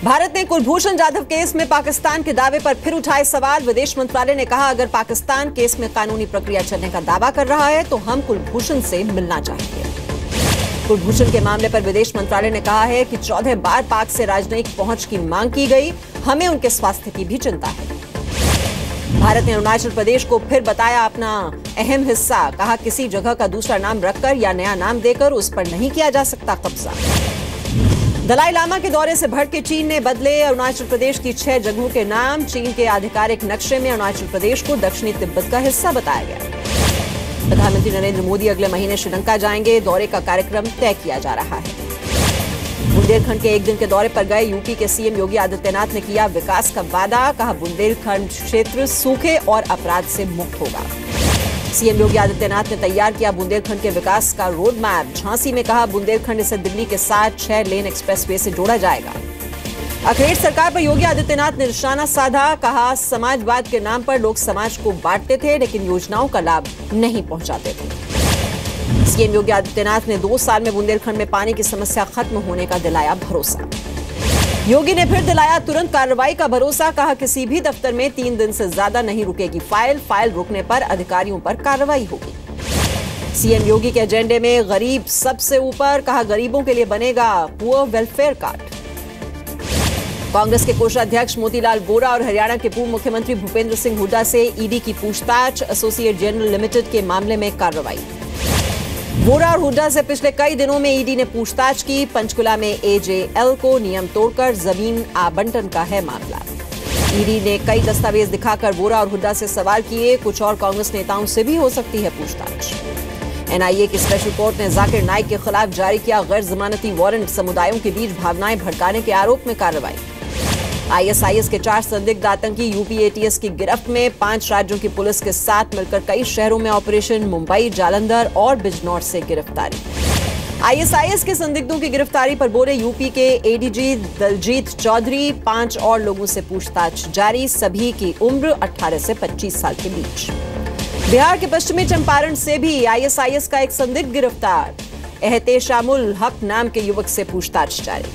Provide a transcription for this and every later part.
भारत ने कुलभूषण जाधव केस में पाकिस्तान के दावे पर फिर उठाए सवाल। विदेश मंत्रालय ने कहा, अगर पाकिस्तान केस में कानूनी प्रक्रिया चलने का दावा कर रहा है तो हम कुलभूषण से मिलना चाहेंगे। कुलभूषण के मामले पर विदेश मंत्रालय ने कहा है कि 14 बार पाक से राजनयिक पहुंच की मांग की गई, हमें उनके स्वास्थ्य की भी चिंता है। भारत ने अरुणाचल प्रदेश को फिर बताया अपना अहम हिस्सा। कहा, किसी जगह का दूसरा नाम रखकर या नया नाम देकर उस पर नहीं किया जा सकता कब्जा। दलाई लामा के दौरे से भड़के चीन ने बदले अरुणाचल प्रदेश की 6 जगहों के नाम। चीन के आधिकारिक नक्शे में अरुणाचल प्रदेश को दक्षिणी तिब्बत का हिस्सा बताया गया। प्रधानमंत्री नरेंद्र मोदी अगले महीने श्रीलंका जाएंगे। दौरे का कार्यक्रम तय किया जा रहा है। बुंदेलखंड के एक दिन के दौरे पर गए यूपी के सीएम योगी आदित्यनाथ ने किया विकास का वादा। कहा, बुंदेलखंड क्षेत्र सूखे और अपराध से मुक्त होगा। सीएम योगी आदित्यनाथ ने तैयार किया बुंदेलखंड के विकास का रोड मैप। झांसी में कहा, बुंदेलखंड से दिल्ली के साथ 6 लेन एक्सप्रेसवे से जोड़ा जाएगा। अखिलेश सरकार पर योगी आदित्यनाथ ने निशाना साधा। कहा, समाजवाद के नाम पर लोग समाज को बांटते थे लेकिन योजनाओं का लाभ नहीं पहुंचाते थे। सीएम योगी आदित्यनाथ ने 2 साल में बुंदेलखंड में पानी की समस्या खत्म होने का दिलाया भरोसा। योगी ने फिर दिलाया तुरंत कार्रवाई का भरोसा। कहा, किसी भी दफ्तर में 3 दिन से ज्यादा नहीं रुकेगी फाइल रुकने पर अधिकारियों पर कार्रवाई होगी। सीएम योगी के एजेंडे में गरीब सबसे ऊपर। कहा, गरीबों के लिए बनेगा पुअर वेलफेयर कार्ड। कांग्रेस के कोषाध्यक्ष मोतीलाल वोरा और हरियाणा के पूर्व मुख्यमंत्री भूपेंद्र सिंह हुड्डा से ईडी की पूछताछ। एसोसिएट जनरल लिमिटेड के मामले में कार्रवाई। वोरा और हुड्डा से पिछले कई दिनों में ईडी ने पूछताछ की। पंचकुला में एजेएल को नियम तोड़कर जमीन आवंटन का है मामला। ईडी ने कई दस्तावेज दिखाकर वोरा और हुड्डा से सवाल किए। कुछ और कांग्रेस नेताओं से भी हो सकती है पूछताछ। एनआईए की स्पेशल कोर्ट ने जाकिर नाइक के खिलाफ जारी किया गैर जमानती वारंट। समुदायों के बीच भावनाएं भड़काने के आरोप में कार्रवाई। आईएसआईएस के 4 संदिग्ध आतंकी यूपी एटीएस की गिरफ्त में। 5 राज्यों की पुलिस के साथ मिलकर कई शहरों में ऑपरेशन। मुंबई, जालंधर और बिजनौर से गिरफ्तारी। आईएसआईएस के संदिग्धों की गिरफ्तारी पर बोले यूपी के एडीजी दलजीत चौधरी। 5 और लोगों से पूछताछ जारी। सभी की उम्र 18 से 25 साल के बीच। बिहार के पश्चिमी चंपारण से भी आईएसआईएस का एक संदिग्ध गिरफ्तार। एहतेशामुल हक नाम के युवक से पूछताछ जारी।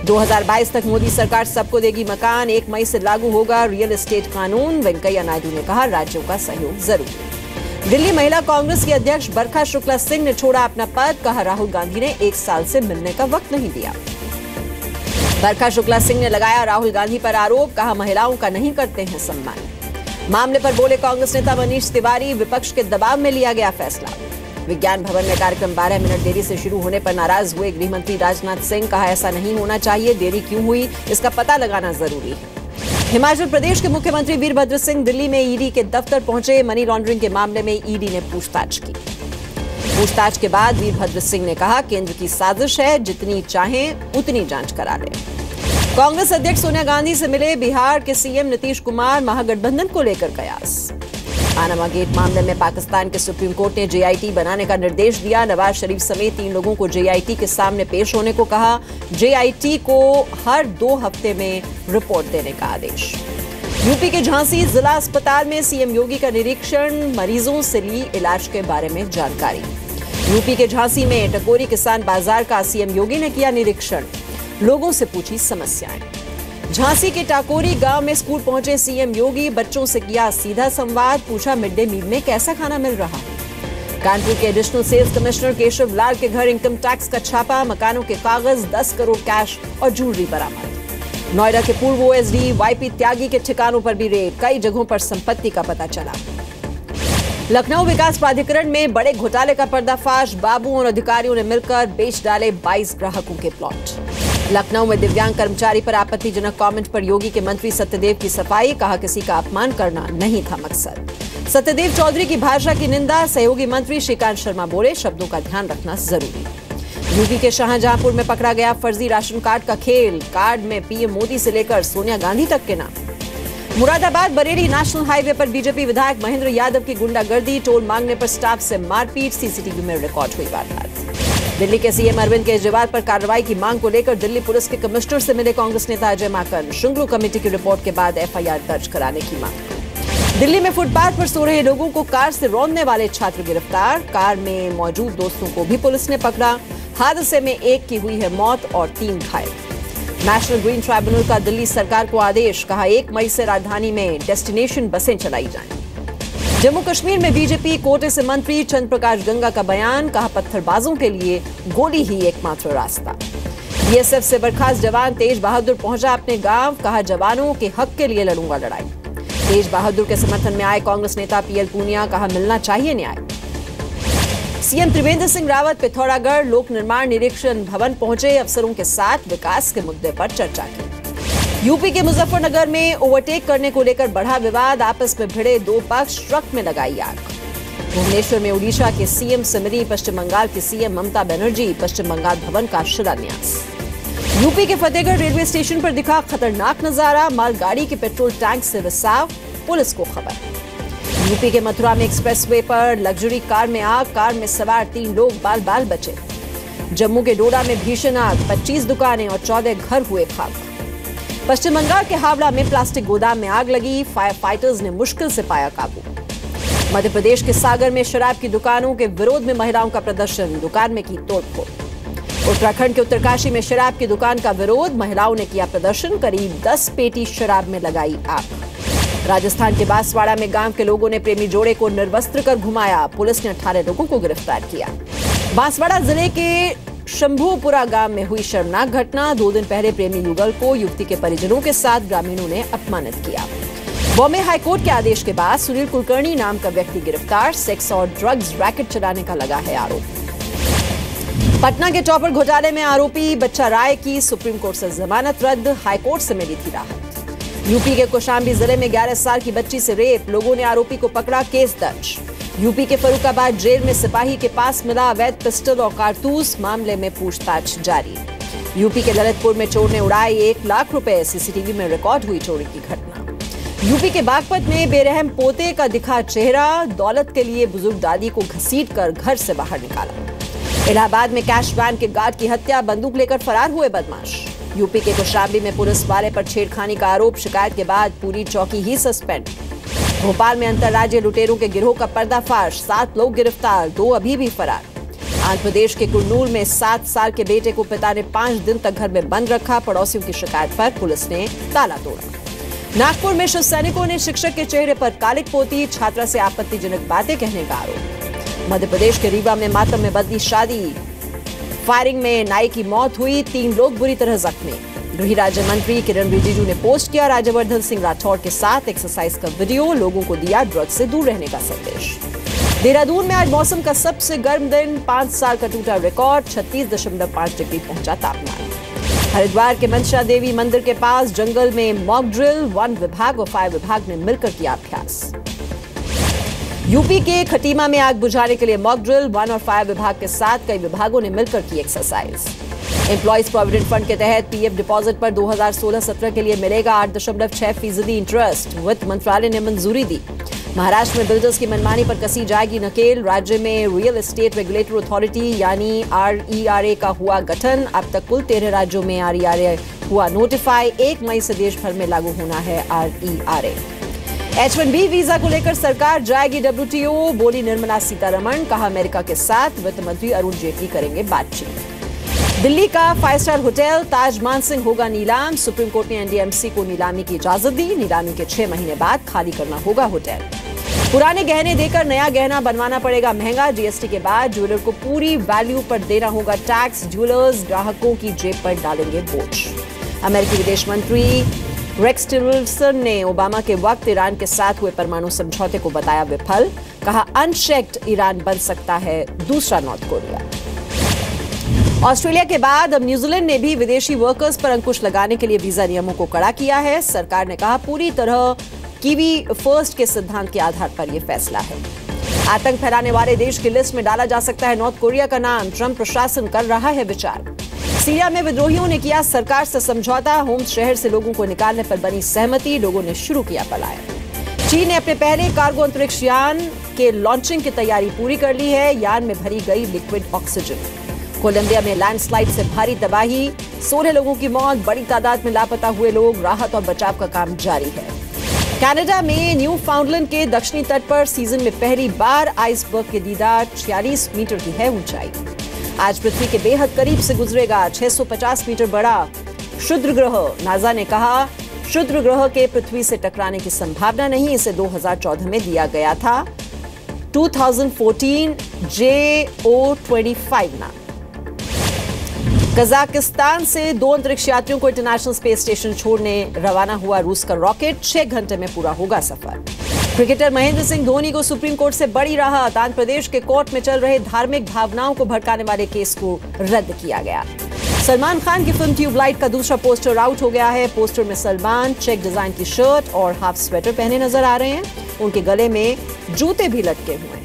2022 तक मोदी सरकार सबको देगी मकान। 1 मई से लागू होगा रियल एस्टेट कानून। वेंकैया नायडू ने कहा, राज्यों का सहयोग जरूरी। दिल्ली महिला कांग्रेस की अध्यक्ष बरखा शुक्ला सिंह ने छोड़ा अपना पद। कहा, राहुल गांधी ने 1 साल से मिलने का वक्त नहीं दिया। बरखा शुक्ला सिंह ने लगाया राहुल गांधी पर आरोप। कहा, महिलाओं का नहीं करते हैं सम्मान। मामले पर बोले कांग्रेस नेता मनीष तिवारी। विपक्ष के दबाव में लिया गया फैसला। विज्ञान भवन में कार्यक्रम 12 मिनट देरी से शुरू होने पर नाराज हुए गृहमंत्री राजनाथ सिंह। कहा, ऐसा नहीं होना चाहिए, देरी क्यों हुई इसका पता लगाना जरूरी है। हिमाचल प्रदेश के मुख्यमंत्री वीरभद्र सिंह दिल्ली में ईडी के दफ्तर पहुंचे। मनी लॉन्ड्रिंग के मामले में ईडी ने पूछताछ की। पूछताछ के बाद वीरभद्र सिंह ने कहा, केंद्र की साजिश है, जितनी चाहें उतनी जांच करा लें। कांग्रेस अध्यक्ष सोनिया गांधी से मिले बिहार के सीएम नीतीश कुमार। महागठबंधन को लेकर कयास। पानामा गेट मामले में पाकिस्तान के सुप्रीम कोर्ट ने जेआईटी बनाने का निर्देश दिया। नवाज शरीफ समेत 3 लोगों को जेआईटी के सामने पेश होने को कहा। जेआईटी को हर 2 हफ्ते में रिपोर्ट देने का आदेश। यूपी के झांसी जिला अस्पताल में सीएम योगी का निरीक्षण। मरीजों से ली इलाज के बारे में जानकारी। यूपी के झांसी में टकोरी किसान बाजार का सीएम योगी ने किया निरीक्षण। लोगों से पूछी समस्याएं। झांसी के टाकोरी गांव में स्कूल पहुंचे सीएम योगी। बच्चों से किया सीधा संवाद। पूछा, मिड डे मील में कैसा खाना मिल रहा है। कानपुर के एडिशनल सेल्स कमिश्नर केशव लाल के घर इनकम टैक्स का छापा। मकानों के कागज, 10 करोड़ कैश और ज्वेलरी बरामद। नोएडा के पूर्व ओएसडी वाईपी त्यागी के ठिकानों पर भी रेड। कई जगहों पर संपत्ति का पता चला। लखनऊ विकास प्राधिकरण में बड़े घोटाले का पर्दाफाश। बाबू और अधिकारियों ने मिलकर बेच डाले 22 ग्राहकों के प्लॉट। लखनऊ में दिव्यांग कर्मचारी पर आपत्तिजनक कमेंट पर योगी के मंत्री सत्यदेव की सफाई। कहा, किसी का अपमान करना नहीं था मकसद। सत्यदेव चौधरी की भाषा की निंदा। सहयोगी मंत्री श्रीकांत शर्मा बोले, शब्दों का ध्यान रखना जरूरी। यूपी के शाहजहांपुर में पकड़ा गया फर्जी राशन कार्ड का खेल। कार्ड में पीएम मोदी से लेकर सोनिया गांधी तक के नाम। मुरादाबाद बरेली नेशनल हाईवे पर बीजेपी विधायक महेंद्र यादव की गुंडागर्दी। टोल मांगने पर स्टाफ से मारपीट। सीसीटीवी में रिकॉर्ड हुई वारदात। दिल्ली के सीएम अरविंद केजरीवाल पर कार्रवाई की मांग को लेकर दिल्ली पुलिस के कमिश्नर से मिले कांग्रेस नेता अजय माकन। शुंगलू कमेटी की रिपोर्ट के बाद एफआईआर दर्ज कराने की मांग। दिल्ली में फुटपाथ पर सो रहे लोगों को कार से रौंदने वाले छात्र गिरफ्तार। कार में मौजूद दोस्तों को भी पुलिस ने पकड़ा। हादसे में 1 की हुई है मौत और 3 घायल। नेशनल ग्रीन ट्राइब्यूनल का दिल्ली सरकार को आदेश, कहा 1 मई से राजधानी में डेस्टिनेशन बसें चलाई जाएं। जम्मू कश्मीर में बीजेपी कोटे से मंत्री चंद्र प्रकाश गंगा का बयान, कहा पत्थरबाजों के लिए गोली ही एकमात्र रास्ता। बीएसएफ से बर्खास्त जवान तेज बहादुर पहुंचा अपने गांव, कहा जवानों के हक के लिए लड़ूंगा लड़ाई। तेज बहादुर के समर्थन में आए कांग्रेस नेता पीएल पूनिया, कहा मिलना चाहिए न्याय। सीएम त्रिवेंद्र सिंह रावत पिथौरागढ़ लोक निर्माण निरीक्षण भवन पहुंचे, अफसरों के साथ विकास के मुद्दे पर चर्चा की। यूपी के मुजफ्फरनगर में ओवरटेक करने को लेकर बढ़ा विवाद, आपस में भिड़े 2 पक्ष, ट्रक में लगाई आग। भुवनेश्वर में ओडिशा के सीएम से मिली पश्चिम बंगाल की सीएम ममता बनर्जी, पश्चिम बंगाल भवन का शिलान्यास। यूपी के फतेहगढ़ रेलवे स्टेशन पर दिखा खतरनाक नजारा, मालगाड़ी के पेट्रोल टैंक से रिसाव, पुलिस को खबर। यूपी के मथुरा में एक्सप्रेसवे पर लग्जरी कार में आग, कार में सवार 3 लोग बाल बाल बचे। जम्मू के डोडा में भीषण आग, 25 दुकानें और 14 घर हुए खाक। पश्चिम बंगाल के हावड़ा में प्लास्टिक गोदाम में आग लगी, फायर फाइटर्स ने मुश्किल से पाया काबू। मध्य प्रदेश के सागर में शराब की दुकानों के विरोध में महिलाओं का प्रदर्शन, दुकान में की तोड़फोड़। उत्तराखंड के उत्तरकाशी में शराब की दुकान का विरोध, महिलाओं ने किया प्रदर्शन, करीब 10 पेटी शराब में लगाई आग। राजस्थान के बांसवाड़ा में गांव के लोगों ने प्रेमी जोड़े को निर्वस्त्र कर घुमाया, पुलिस ने 18 लोगों को गिरफ्तार किया। बांसवाड़ा जिले के शंभूपुरा गांव में हुई शर्मनाक घटना, 2 दिन पहले प्रेमी युगल को युवती के परिजनों के साथ ग्रामीणों ने अपमानित किया। बॉम्बे हाईकोर्ट के आदेश के बाद सुनील कुलकर्णी नाम का व्यक्ति गिरफ्तार, सेक्स और ड्रग्स रैकेट चलाने का लगा है आरोप। पटना के टॉपर घोटाले में आरोपी बच्चा राय की सुप्रीम कोर्ट से जमानत रद्द, हाईकोर्ट से मिली थी राहत। यूपी के कौशाम्बी जिले में 11 साल की बच्ची से रेप, लोगों ने आरोपी को पकड़ा, केस दर्ज। यूपी के फर्रुखाबाद जेल में सिपाही के पास मिला अवैध पिस्टल और कारतूस, मामले में पूछताछ जारी। यूपी के ललितपुर में चोर ने उड़ाए 1 लाख रुपए, सीसीटीवी में रिकॉर्ड हुई चोरी की घटना। यूपी के बागपत में बेरहम पोते का दिखा चेहरा, दौलत के लिए बुजुर्ग दादी को घसीटकर घर से बाहर निकाला। इलाहाबाद में कैश वैन के गार्ड की हत्या, बंदूक लेकर फरार हुए बदमाश। यूपी के कौशाम्बी में पुलिस वाले पर छेड़खानी का आरोप, शिकायत के बाद पूरी चौकी ही सस्पेंड। भोपाल में अंतर्राज्यीय लुटेरों के गिरोह का पर्दाफाश, 7 लोग गिरफ्तार, 2 अभी भी फरार। आंध्र प्रदेश के कुर्नूल में 7 साल के बेटे को पिता ने 5 दिन तक घर में बंद रखा, पड़ोसियों की शिकायत पर पुलिस ने ताला तोड़ा। नागपुर में शिव सैनिकों ने शिक्षक के चेहरे पर कालिक पोती, छात्रा से आपत्तिजनक बातें कहने का आरोप। मध्य प्रदेश के रीवा में मातम में बदली शादी, फायरिंग में नाई की मौत हुई, 3 लोग बुरी तरह जख्मी। गृह राज्य मंत्री किरण रिजिजू ने पोस्ट किया राज्यवर्धन सिंह राठौड़ के साथ एक्सरसाइज का वीडियो, लोगों को दिया ड्रग्स से दूर रहने का संदेश। देहरादून में आज मौसम का सबसे गर्म दिन, 5 साल का टूटा रिकॉर्ड, 36.5 डिग्री पहुंचा तापमान। हरिद्वार के मनसा देवी मंदिर के पास जंगल में मॉक ड्रिल, वन विभाग और फायर विभाग ने मिलकर किया अभ्यास। यूपी के खटीमा में आग बुझाने के लिए मॉक ड्रिल, वन और फायर विभाग के साथ कई विभागों ने मिलकर की एक्सरसाइज। एम्प्लॉइज प्रोविडेंट फंड के तहत पीएफ डिपॉजिट पर 2016-17 के लिए मिलेगा 8.6% इंटरेस्ट, वित्त मंत्रालय ने मंजूरी दी। महाराष्ट्र में बिल्डर्स की मनमानी पर कसी जाएगी नकेल, राज्य में रियल एस्टेट रेगुलेटरी अथॉरिटी यानी RERA का हुआ गठन, अब तक कुल 13 राज्यों में RERA हुआ नोटिफाई, 1 मई से देश भर में लागू होना है RERA। H-1B वीजा को लेकर सरकार जाएगी WTO, बोली निर्मला सीतारमण, कहा अमेरिका के साथ वित्त मंत्री अरुण जेटली करेंगे बातचीत। दिल्ली का 5 स्टार होटल ताज मानसिंह होगा नीलाम, सुप्रीम कोर्ट ने NDMC को नीलामी की इजाजत दी, नीलामी के 6 महीने बाद खाली करना होगा होटल। पुराने गहने देकर नया गहना बनवाना पड़ेगा महंगा, GST के बाद ज्वेलर को पूरी वैल्यू पर देना होगा टैक्स, ज्वेलर्स ग्राहकों की जेब पर डालेंगे बोझ। अमेरिकी विदेश मंत्री रेक्स टिलर्सन ने ओबामा के वक्त ईरान के साथ हुए परमाणु समझौते को बताया विफल, कहा अनचेक्ड ईरान बन सकता है दूसरा नॉर्थ कोरिया। ऑस्ट्रेलिया के बाद अब न्यूजीलैंड ने भी विदेशी वर्कर्स पर अंकुश लगाने के लिए वीजा नियमों को कड़ा किया है। सरकार ने कहा पूरी तरह कीवी फर्स्ट के सिद्धांत के आधार पर यह फैसला है। आतंक फैलाने वाले देश की लिस्ट में डाला जा सकता है नॉर्थ कोरिया का नाम, ट्रंप प्रशासन कर रहा है विचार। सीरिया में विद्रोहियों ने किया सरकार से समझौता, होम्स शहर से लोगों को निकालने पर बनी सहमति, लोगों ने शुरू किया पलायन। चीन ने अपने पहले कार्गो अंतरिक्ष यान के लॉन्चिंग की तैयारी पूरी कर ली है, यान में भरी गई लिक्विड ऑक्सीजन। कोलंबिया में लैंडस्लाइड से भारी तबाही, 16 लोगों की मौत, बड़ी तादाद में लापता हुए लोग, राहत और बचाव का काम जारी है। कनाडा में न्यू फाउंडलैंड के दक्षिणी तट पर सीजन में पहली बार आइसबर्ग के दीदार, 46 मीटर की है ऊंचाई। आज पृथ्वी के बेहद करीब से गुजरेगा 650 मीटर बड़ा क्षुद्र ग्रह, नासा ने कहा क्षुद्र ग्रह के पृथ्वी से टकराने की संभावना नहीं, इसे 2014 में दिया गया था 2014 JO25 नाम। कजाकिस्तान से 2 अंतरिक्ष यात्रियों को इंटरनेशनल स्पेस स्टेशन छोड़ने रवाना हुआ रूस का रॉकेट, 6 घंटे में पूरा होगा सफर। क्रिकेटर महेंद्र सिंह धोनी को सुप्रीम कोर्ट से बड़ी राहत, आंध्र प्रदेश के कोर्ट में चल रहे धार्मिक भावनाओं को भड़काने वाले केस को रद्द किया गया। सलमान खान की फिल्म ट्यूबलाइट का दूसरा पोस्टर आउट हो गया है। पोस्टर में सलमान चेक डिजाइन की शर्ट और हाफ स्वेटर पहने नजर आ रहे हैं। उनके गले में जूते भी लटके हुए हैं।